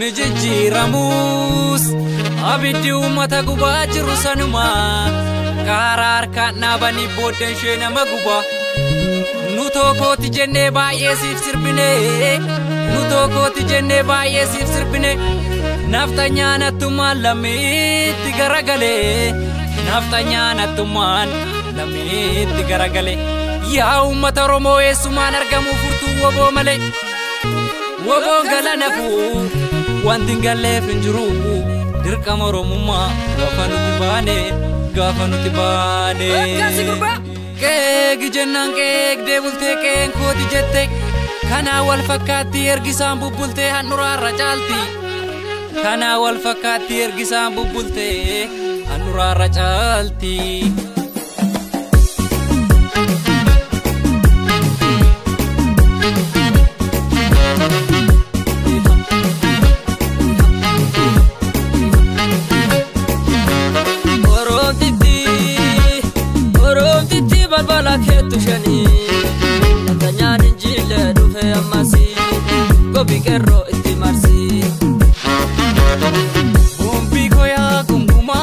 Namni jijjiiramus abiddi uummata gubaa jiru sanuma karaa harkaan dhaabanii booddeen ishee nama guba. Nu tokkooti jennee baay'ee siif sirbine, nu tokkooti jennee baay'ee siif sirbine. Naftanyaa nattummaan lammiitti garagalee, naftanyaa nattummaan lammiitti garagalee. Yaa uummata Oromoo eessumaan argamu furtuu woboo malee. Woboon galanafu wanti hin galleef hin jiru. Dirqama Oromummaa gaafa nuti baane. Keegi jennaan keegdee bultee qeen kooti jette. Kanaa wal fakkaatti ergisaan bubbultee handhuraarra caalti. Kanaa wal fakkaatti ergisaan bubbultee handhuraarra caalti. Balbala keetu shani Naftanyaa ninjile dhufe ammasi Gobi kerro itti marsi Bumbi koyaa gunguma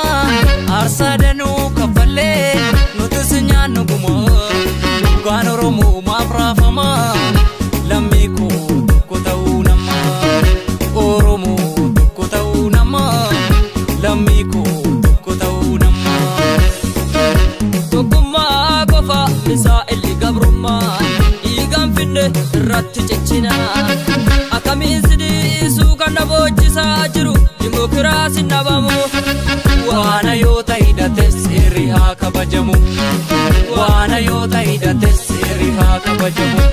Arsaa danuu kaffalee Nuti sinyaan nuguma Dhugaan Oromoo maaf raafama Lammii koo tokko ta'uu nama Oromoo tokko ta'uu nama Lammii koo tokko ta'uu nama Isa illi gabrummaa dhiigaan finne irratti cechina akkamiin sidiisuu kan na boojjisaa jiru dimokiraasiin dhabamu. Waana yoo ta'e hidhates seerri haa kabajamu. Waana yoo ta'e hidhates seerri haa kabajamu.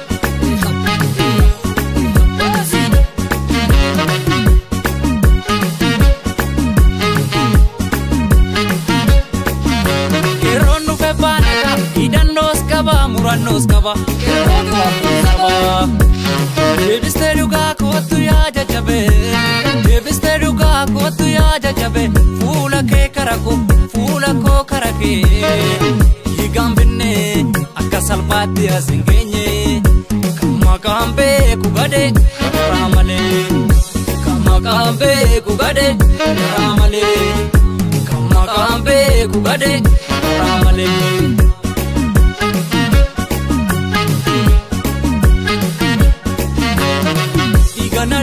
Murannos kaba, deebistee dhugaa kootu yaa jajjabe, deebistee dhugaa kootu yaa jajjabe. Fuula kee karako, fuula koo karake. Hiigaan binne akka salphaatti as hin geenye. Kan maqaan beeku gade karaa malee. Kan maqaan beeku gade karaa malee. Kan maqaan beeku gade karaa malee.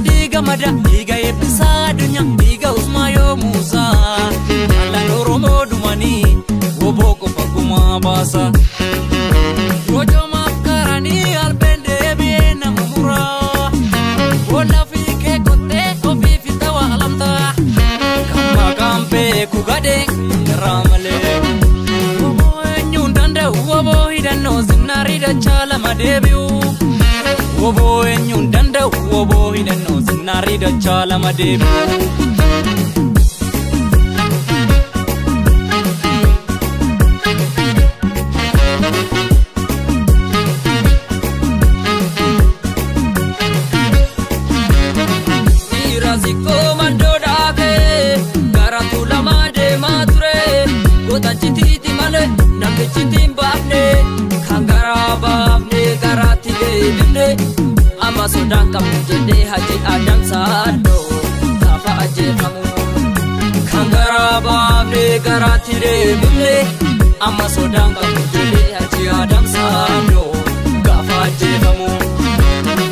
Diga mada, diga ebbisa addunyaa, diga usmaa yoo muusaa. Allaan Oromoo dhumanii woboo qofa gumaa baasa. Roojoo maafkaranii albeen deebi'ee nama muraa. Boolla fi keekottee ofii fi ta'aa alamtaa. Kan maqaan beeku gadee irraa malee. Woboo eenyuun danda'u woboo hidhannoo zinnaarii dachaa lama deebi'u. Woboo eenyuun danda'u woboo hidhannoo zinnaarii dachaa lama deebi'u. Dhiira sikkoo mandoo dhaabee gara tuulamaa deemaa ture. Gootaachitiiti malee namtichiti hin baafne kan garaa baafne garaatti deebifne. Amma sodaan qabnu jedhee Haji Adam Saadoo gaafa ajjeefamu. Kan garaa baafne garaatti deebifne. Amma sodaan qabnu jedhee Haji Adam Saadoo gaafa ajjeefamu.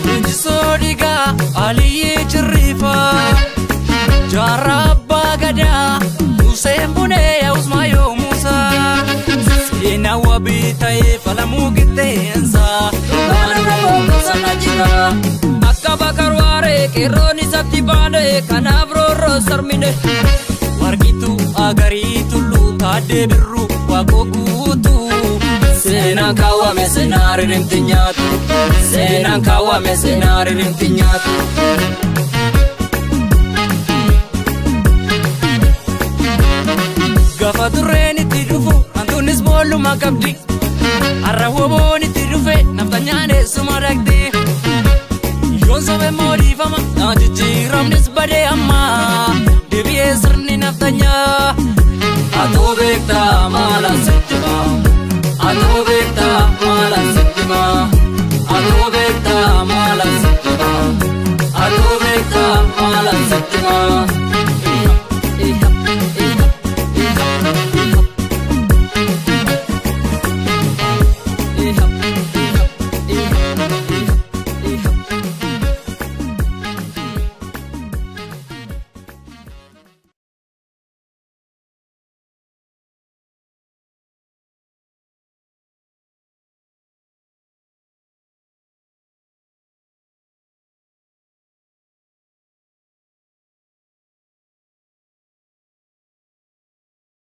Leenjisoo dhiigaa Aliyyii Jirriifaa Jaarraa Abbaa Gadaa Huseen Bunee Usmaa yoo Muusaa. Seenaa wabii ta'ee falamuu qixxeensaa. Akka bakar waaree qeerroon isatti baane kanaaf roorroo sarmine. Warqituu agarii tulluu taaddee birruu waaqoo guutuu. Seenaan kaawwame seenaa ririmti nyaatu. Seenaan kaawwame seenaa ririmti nyaatu. Gaafa turreen itti dhufu hantuunnis boolluma qabdi. Har'a woboon itti dhufe naftanyaan eessuma dhaqdi. Yoon sobe moodifama na jijjiiramnis badee amma. Deebi'ee sirni naftanyaa. Atoo beektaa maalaan sitti maa. Atoo beektaa maalaan sitti maa. Atoo beektaa maalaan sitti maa. Atoo beektaa Alam Sattima